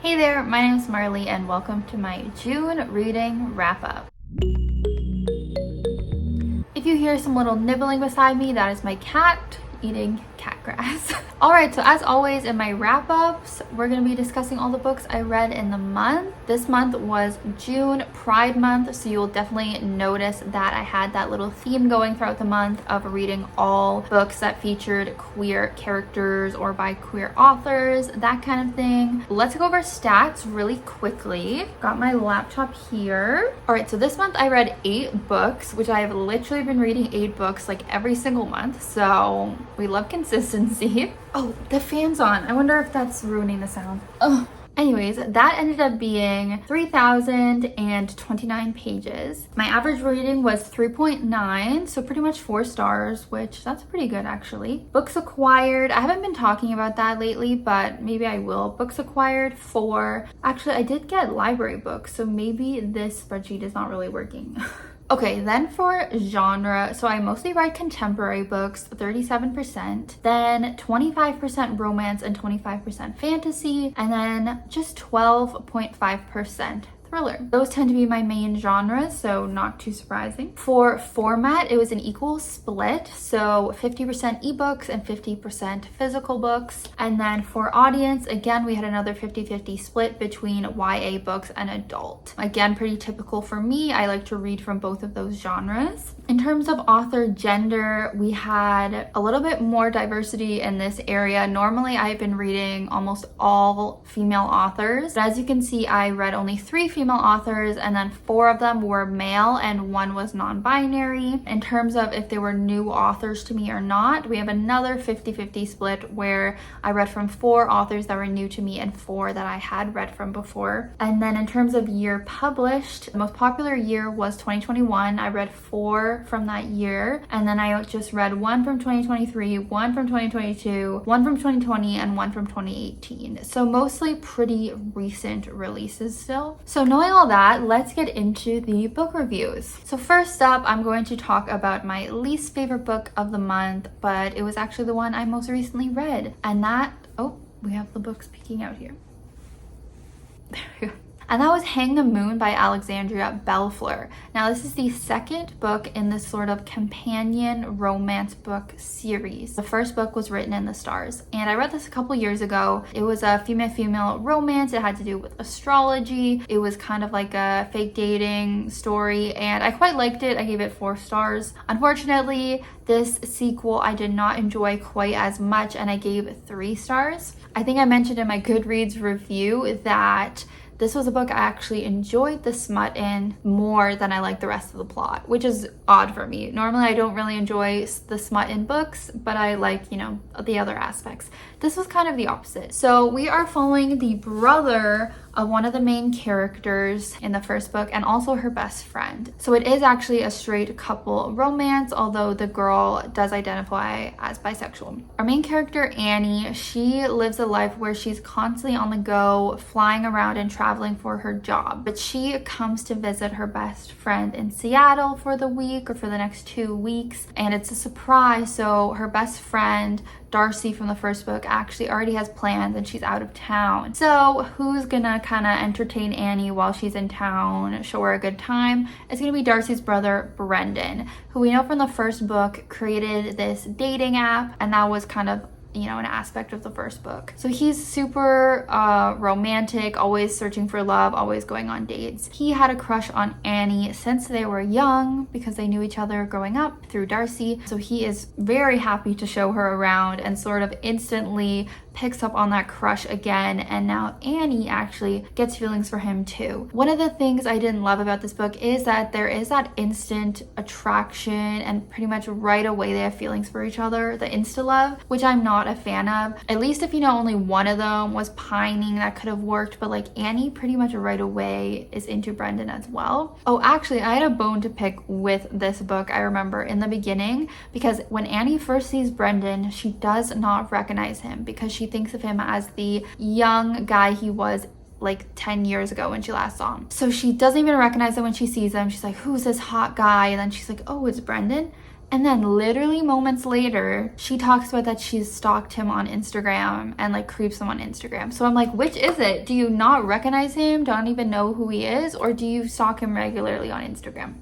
Hey there, my name is Marley and welcome to my June reading wrap-up. If you hear some little nibbling beside me, that is my cat eating cat grass. Alright, so as always in my wrap-ups, we're going to be discussing all the books I read in the month. This month was June Pride Month, so you'll definitely notice that I had that little theme going throughout the month of reading all books that featured queer characters or by queer authors, that kind of thing. Let's go over stats really quickly. Got my laptop here. Alright, so this month I read 8 books, which I have literally been reading 8 books like every single month, so we love consistency. Oh, the fan's on. I wonder if that's ruining the sound. Ugh. Anyways, that ended up being 3,029 pages. My average rating was 3.9, so pretty much 4 stars, which that's pretty good actually. Books acquired, I haven't been talking about that lately, but maybe I will. Books acquired 4. Actually, I did get library books, so maybe this spreadsheet is not really working. Okay, then for genre, so I mostly read contemporary books, 37%, then 25% romance and 25% fantasy, and then just 12.5% thriller. Those tend to be my main genres, so not too surprising. For format, it was an equal split, so 50% ebooks and 50% physical books. And then for audience, again, we had another 50-50 split between YA books and adult. Again, pretty typical for me. I like to read from both of those genres. In terms of author gender, we had a little bit more diversity in this area. Normally, I've been reading almost all female authors, but as you can see, I read only 3 female authors, and then 4 of them were male and 1 was non-binary. In terms of if they were new authors to me or not, we have another 50-50 split where I read from 4 authors that were new to me and 4 that I had read from before. And then in terms of year published, the most popular year was 2021. I read 4 from that year, and then I just read 1 from 2023, 1 from 2022, 1 from 2020, and 1 from 2018. So mostly pretty recent releases still. So knowing all that, let's get into the book reviews. So first up, I'm going to talk about my least favorite book of the month, but it was actually the one I most recently read, and that, oh, we have the books peeking out here. There we go. And that was Hang the Moon by Alexandria Bellefleur. Now, this is the second book in this sort of companion romance book series. The first book was Written in the Stars, and I read this a couple years ago. It was a female-female romance. It had to do with astrology. It was kind of like a fake dating story, and I quite liked it. I gave it 4 stars. Unfortunately, this sequel I did not enjoy quite as much, and I gave 3 stars. I think I mentioned in my Goodreads review that this was a book I actually enjoyed the smut in more than I liked the rest of the plot, which is odd for me. Normally I don't really enjoy the smut in books, but I like, the other aspects. This was kind of the opposite. So we are following the brother of one of the main characters in the first book and also her best friend. So it is actually a straight couple romance, although the girl does identify as bisexual. Our main character, Annie, she lives a life where she's constantly on the go, flying around and traveling for her job. But she comes to visit her best friend in Seattle for the week or for the next 2 weeks, and it's a surprise. So her best friend, Darcy from the first book, actually already has plans and she's out of town. So who's gonna kind of entertain Annie while she's in town, show her a good time? It's gonna be Darcy's brother, Brendan, who we know from the first book created this dating app, and that was kind of an aspect of the first book. So he's super romantic, always searching for love, always going on dates. He had a crush on Annie since they were young because they knew each other growing up through Darcy. So he is very happy to show her around and sort of instantly picks up on that crush again, and now Annie actually gets feelings for him too. One of the things I didn't love about this book is that there is that instant attraction and pretty much right away they have feelings for each other, the insta love, which I'm not a fan of. At least if only one of them was pining, that could have worked, but like Annie pretty much right away is into Brendan as well. Oh, actually, I had a bone to pick with this book, I remember in the beginning, because when Annie first sees Brendan, she does not recognize him because she thinks of him as the young guy he was like 10 years ago when she last saw him. So she doesn't even recognize him when she sees him. She's like, who's this hot guy? And then she's like, oh, it's Brendan. And then literally moments later, she talks about that she's stalked him on Instagram and like creeps him on Instagram. So I'm like, which is it? Do you not recognize him? Don't even know who he is? Or do you stalk him regularly on Instagram?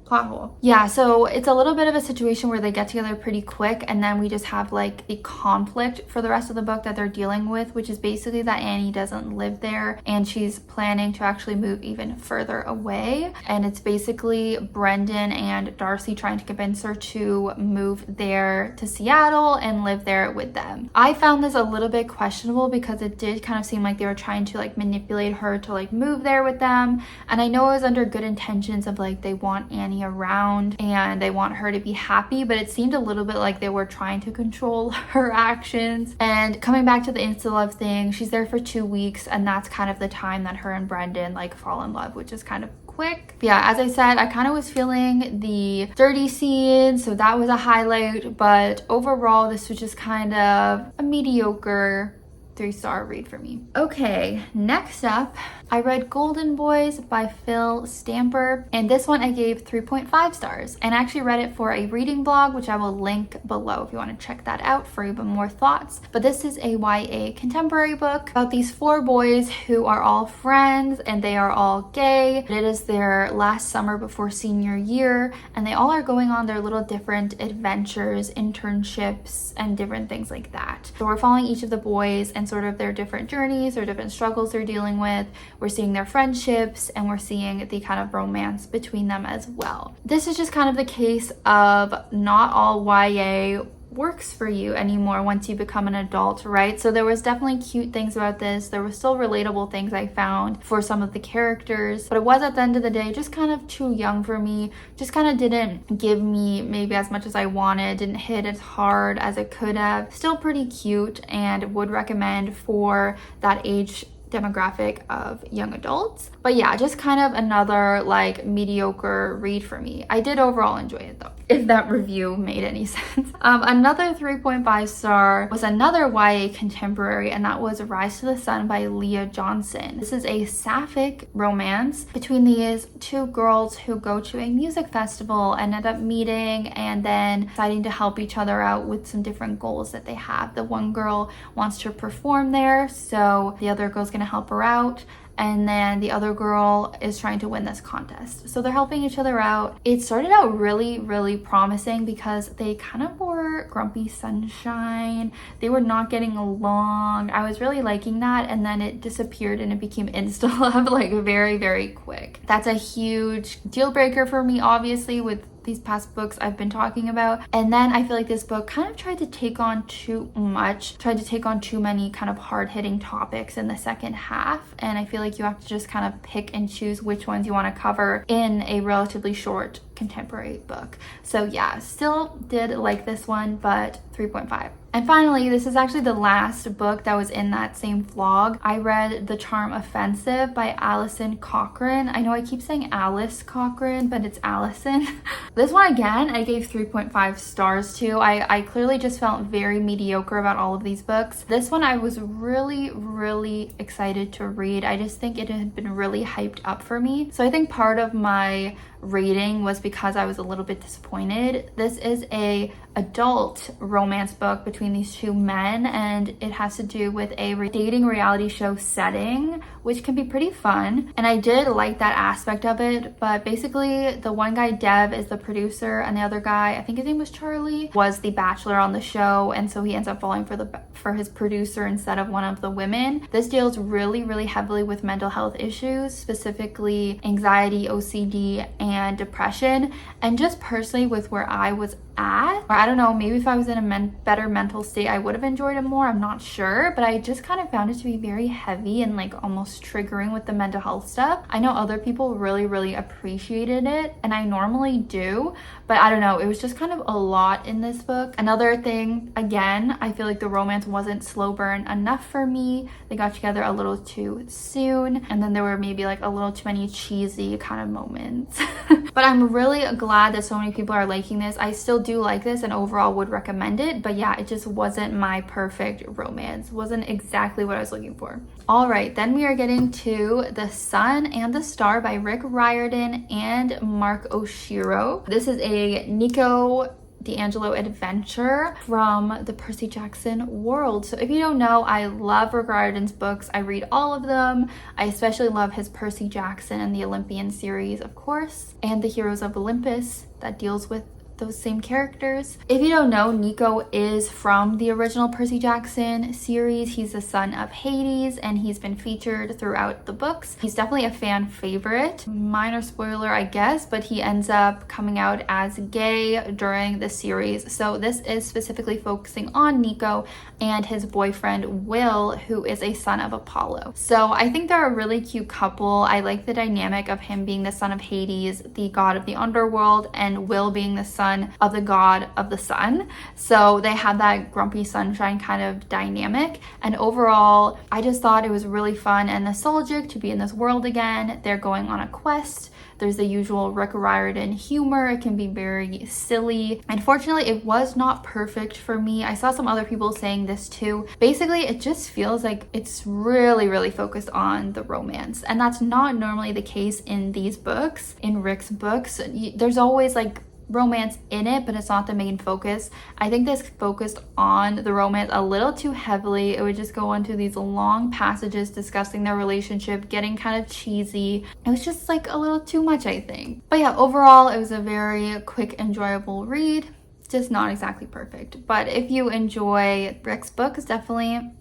Plot hole. Yeah, so it's a little bit of a situation where they get together pretty quick, and then we just have like the conflict for the rest of the book that they're dealing with, which is basically that Annie doesn't live there and she's planning to actually move even further away. And it's basically Brendan and Darcy trying to convince her to move there to Seattle and live there with them. I found this a little bit questionable because it did kind of seem like they were trying to like manipulate her to like move there with them. And I know it was under good intentions of like they want Annie around and they want her to be happy, but it seemed a little bit like they were trying to control her actions. And coming back to the insta love thing, she's there for 2 weeks, and that's kind of the time that her and Brendan like fall in love, which is kind of quick. But yeah, as I said, I kind of was feeling the dirty scene, so that was a highlight, but overall this was just kind of a mediocre 3-star read for me. Okay, next up, I read Golden Boys by Phil Stamper, and this one I gave 3.5 stars, and I actually read it for a reading blog, which I will link below if you want to check that out for even more thoughts. But this is a YA contemporary book about these 4 boys who are all friends and they are all gay. It is their last summer before senior year, and they all are going on their little different adventures, internships, and different things like that. So we're following each of the boys and sort of their different journeys or different struggles they're dealing with. We're seeing their friendships, and we're seeing the kind of romance between them as well. This is just kind of the case of not all YA works for you anymore once you become an adult, right? So there was definitely cute things about this. There were still relatable things I found for some of the characters, but it was at the end of the day just kind of too young for me. Just kind of didn't give me maybe as much as I wanted, didn't hit as hard as it could have. Still pretty cute, and would recommend for that age demographic of young adults. But yeah, just kind of another like mediocre read for me. I did overall enjoy it though, if that review made any sense. Another 3.5 star was another YA contemporary, and that was Rise to the Sun by Leah Johnson. This is a sapphic romance between these 2 girls who go to a music festival and end up meeting and then deciding to help each other out with some different goals that they have. The one girl wants to perform there, so the other girl's gonna help her out, and then the other girl is trying to win this contest. So they're helping each other out. It started out really promising because they kind of were grumpy sunshine. They were not getting along. I was really liking that, and then it disappeared and it became insta love like very quick. That's a huge deal breaker for me, obviously, with these past books I've been talking about. And then I feel like this book kind of tried to take on too much, tried to take on too many kind of hard-hitting topics in the second half, and I feel like you have to just kind of pick and choose which ones you want to cover in a relatively short contemporary book. So yeah, still did like this one, but 3.5. And finally, this is actually the last book that was in that same vlog. I read The Charm Offensive by Alison Cochrun. I know I keep saying Alice Cochrun, but it's Alison. This one, again, I gave 3.5 stars to. I clearly just felt very mediocre about all of these books. This one I was really excited to read. I just think it had been really hyped up for me. So I think part of my rating was because I was a little bit disappointed. This is a adult romance book between these 2 men, and it has to do with a dating reality show setting, which can be pretty fun, and I did like that aspect of it. But basically the one guy, Dev, is the producer, and the other guy, I think his name was Charlie, was the bachelor on the show, and so he ends up falling for his producer instead of one of the women. This deals really heavily with mental health issues, specifically anxiety, OCD, and depression. And just personally with where I was at, or I don't know, maybe if I was in a better mental state I would have enjoyed it more, I'm not sure, but I just kind of found it to be very heavy and like almost triggering with the mental health stuff. I know other people really appreciated it, and I normally do, but I don't know, it was just kind of a lot in this book. Another thing, again, I feel like the romance wasn't slow burn enough for me. They got together a little too soon, and then there were maybe like a little too many cheesy kind of moments. But I'm really glad that so many people are liking this. I still do like this and overall would recommend it, but yeah, it just wasn't my perfect romance. Wasn't exactly what I was looking for. All right, then we are getting to The Sun and the Star by Riordan and Mark Oshiro. This is a Nico D'Angelo adventure from the Percy Jackson world. So if you don't know, I love Rick Riordan's books. I read all of them. I especially love his Percy Jackson and the Olympian series, of course, and the Heroes of Olympus that deals with those same characters. If you don't know, Nico is from the original Percy Jackson series. He's the son of Hades and he's been featured throughout the books. He's definitely a fan favorite. Minor spoiler, I guess, but he ends up coming out as gay during the series. So this is specifically focusing on Nico and his boyfriend Will, who is a son of Apollo. So I think they're a really cute couple. I like the dynamic of him being the son of Hades, the god of the underworld, and Will being the son of the god of the sun. So they have that grumpy sunshine kind of dynamic, and overall I just thought it was really fun and nostalgic to be in this world again. They're going on a quest. There's the usual Rick Riordan humor. It can be very silly. Unfortunately, it was not perfect for me. I saw some other people saying this too. Basically, it just feels like it's really focused on the romance, and that's not normally the case in these books. In Rick's books, there's always like romance in it, but it's not the main focus. I think this focused on the romance a little too heavily. It would just go into these long passages discussing their relationship, getting kind of cheesy. It was just like a little too much, I think. But yeah, overall it was a very quick, enjoyable read. Just not exactly perfect, but if you enjoy Rick's books, definitely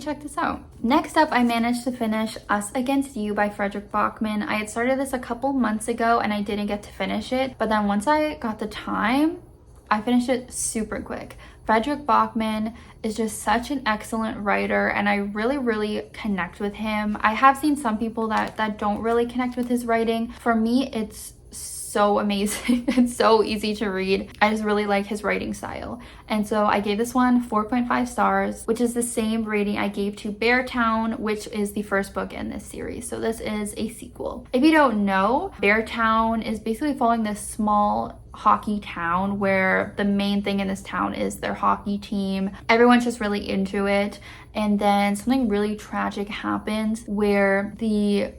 check this out. Next up, I managed to finish Us Against You by Fredrik Backman. I had started this a couple months ago and I didn't get to finish it, but then once I got the time, I finished it super quick. Fredrik Backman is just such an excellent writer and I really connect with him. I have seen some people that don't really connect with his writing. For me, it's so amazing. It's so easy to read. I just really like his writing style. And so I gave this one 4.5 stars, which is the same rating I gave to Beartown, which is the first book in this series. So this is a sequel. If you don't know, Beartown is basically following this small hockey town where the main thing in this town is their hockey team. Everyone's just really into it. And then something really tragic happens where the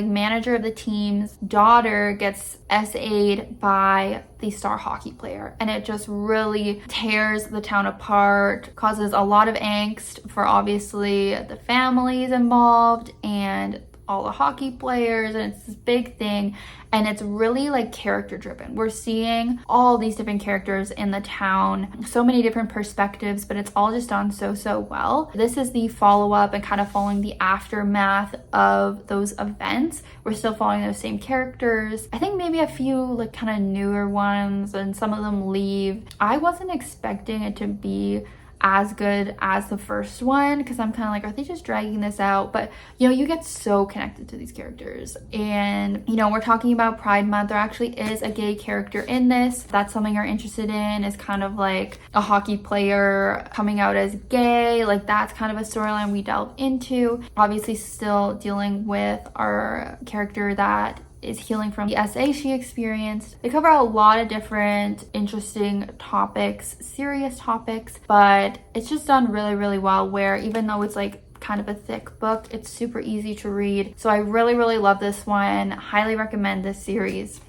manager of the team's daughter gets SA'd by the star hockey player. And it just really tears the town apart, causes a lot of angst for obviously the families involved and all the hockey players, and it's this big thing, and it's really like character driven. We're seeing all these different characters in the town, so many different perspectives, but it's all just done so well. This is the follow-up and kind of following the aftermath of those events. We're still following those same characters. I think maybe a few like kind of newer ones, and some of them leave. I wasn't expecting it to be as good as the first one because I'm kind of like, are they just dragging this out? But you know, you get so connected to these characters, and you know, we're talking about Pride Month. There actually is a gay character in this. If that's something you're interested in, is kind of like a hockey player coming out as gay. Like that's kind of a storyline we delve into. Obviously still dealing with our character that is healing from the SA she experienced. They cover a lot of different interesting topics, serious topics, but it's just done really well, where even though it's like kind of a thick book, it's super easy to read. So I really love this one. Highly recommend this series.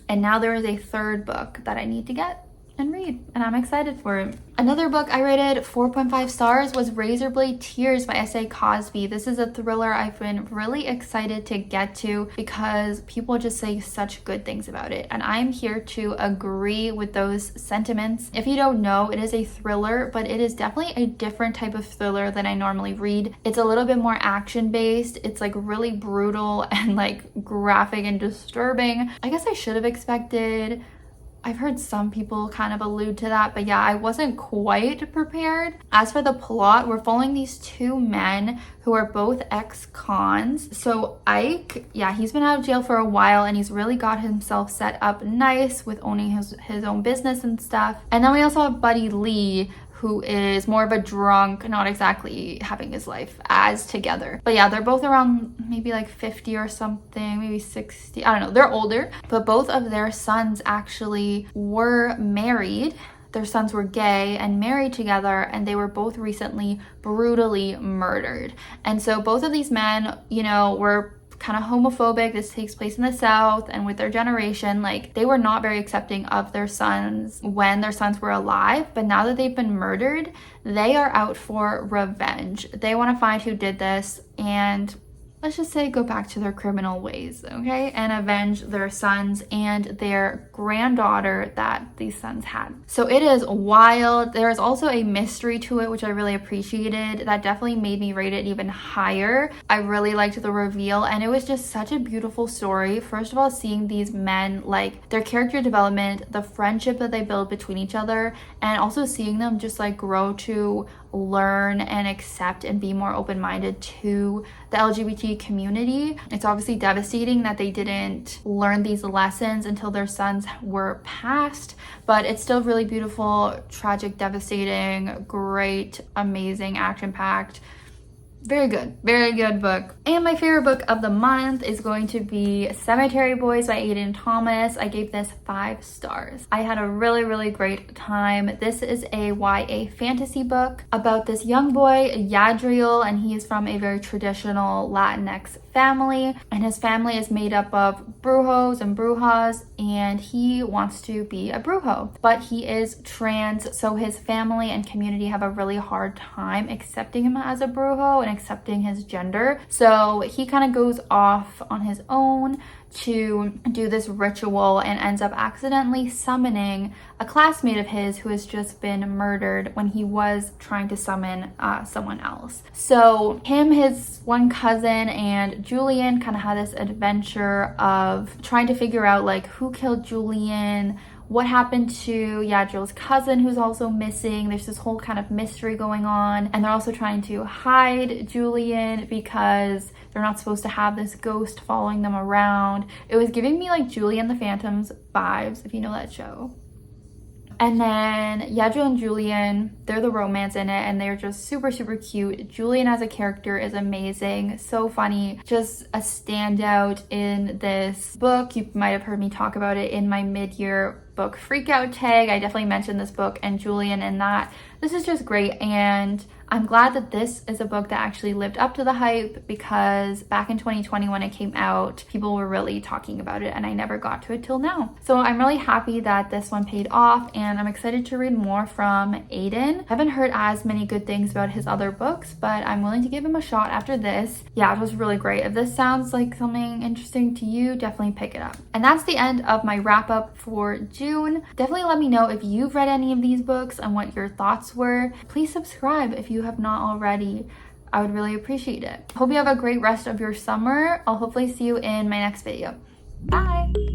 And now there is a third book that I need to get and read, and I'm excited for it. Another book I rated 4.5 stars was Razorblade Tears by S.A. Cosby. This is a thriller I've been really excited to get to because people just say such good things about it, and I'm here to agree with those sentiments. If you don't know, it is a thriller, but it is definitely a different type of thriller than I normally read. It's a little bit more action based. It's like really brutal and like graphic and disturbing. I guess I should have expected. I've heard some people kind of allude to that, but yeah, I wasn't quite prepared. As for the plot, we're following these two men who are both ex-cons. So Ike, yeah, he's been out of jail for a while and he's really got himself set up nice with owning his own business and stuff. And then we also have Buddy Lee, who is more of a drunk, not exactly having his life as together. But yeah, they're both around maybe like 50 or something, maybe 60. I don't know. They're older, but both of their sons actually were married. Their sons were gay and married together, and they were both recently brutally murdered. And so both of these men, you know, were kind of homophobic. This takes place in the South, and with their generation, like, they were not very accepting of their sons when their sons were alive. But now that they've been murdered, they are out for revenge. They want to find who did this and, let's just say, go back to their criminal ways, okay? And avenge their sons and their granddaughter that these sons had. So it is wild. There is also a mystery to it, which I really appreciated. That definitely made me rate it even higher. I really liked the reveal, and it was just such a beautiful story. First of all, seeing these men, like, their character development, the friendship that they build between each other, and also seeing them just like grow to learn and accept and be more open-minded to the LGBT community. It's obviously devastating that they didn't learn these lessons until their sons were passed, but it's still really beautiful, tragic, devastating, great, amazing, action-packed. Very good book. And my favorite book of the month is going to be Cemetery Boys by Aidan Thomas. I gave this 5 stars. I had a really great time. This is a YA fantasy book about this young boy, Yadriel, and he is from a very traditional Latinx family, and his family is made up of brujos and brujas, and he wants to be a brujo, but he is trans, so his family and community have a really hard time accepting him as a brujo and accepting his gender. So he kind of goes off on his own to do this ritual and ends up accidentally summoning a classmate of his who has just been murdered when he was trying to summon someone else. So him, his one cousin, and Julian kind of had this adventure of trying to figure out like who killed Julian, what happened to Yadriel's cousin who's also missing. There's this whole kind of mystery going on, and they're also trying to hide Julian because they're not supposed to have this ghost following them around. It was giving me like Julie and the Phantoms vibes, if you know that show. And then Yadriel and Julian, they're the romance in it, and they're just super cute. Julian as a character is amazing, so funny, just a standout in this book. You might have heard me talk about it in my mid-year book freakout tag. I definitely mentioned this book and Julian in that. This is just great, and I'm glad that this is a book that actually lived up to the hype, because back in 2020 when it came out, people were really talking about it, and I never got to it till now. So I'm really happy that this one paid off, and I'm excited to read more from Aidan. I haven't heard as many good things about his other books, but I'm willing to give him a shot after this. Yeah, it was really great. If this sounds like something interesting to you, definitely pick it up. And that's the end of my wrap up for June. Definitely let me know if you've read any of these books and what your thoughts were. Please subscribe if you have not already. I would really appreciate it. Hope you have a great rest of your summer. I'll hopefully see you in my next video. Bye!